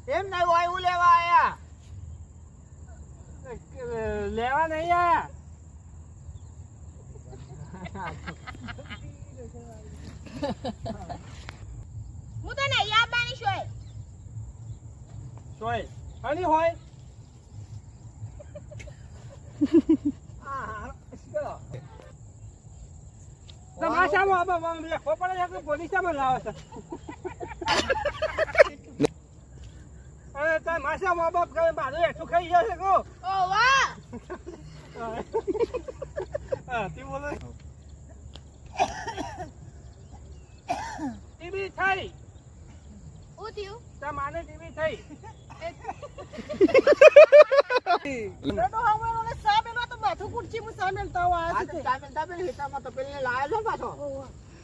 એમ નહીં હોય હું લેવા આયા લેવા નહીં આયા હું તો નહીં આવવાની છું સોય હની હોય તમાશામાં આબા વામ લેખો પડે છે કે પોલીસામાં લાવે છે અરે તાર માશામાં બાપ કરે મારું હેઠું ખાઈ જશે કો ઓ વાહ હા તી બોલે ટીવી થઈ હું થયું તા માને ટીવી થઈ તો હવે ઓલે સામેલો તો માથું કુર્ચી મુ સામેલતા આ આયા તો છે ચામેલતા પેલી હિતામાં તો પેલી લાયેલો પાછો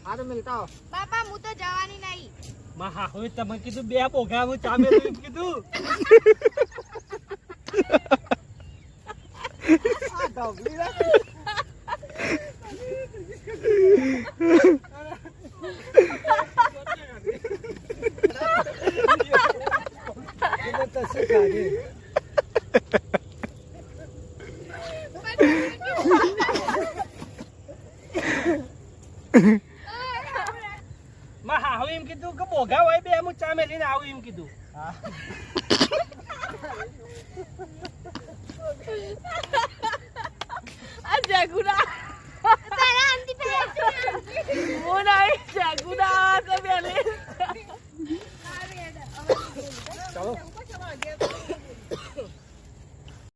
આ તો મિલતા હો બાપા હું તો જવાની નહીં માં હા હવે તમે કીધું બે બોગા હું ચામેલું કીધું આ ઢોકળી રે એટલે તો શીખાડી માં હા હવે એમ કીધું કે બોગા હોય બે હું ચામેલીને આવું એમ કીધું આ જગુડા તારા અંતિ પે મોના જગુડા તો બેલે ચાલો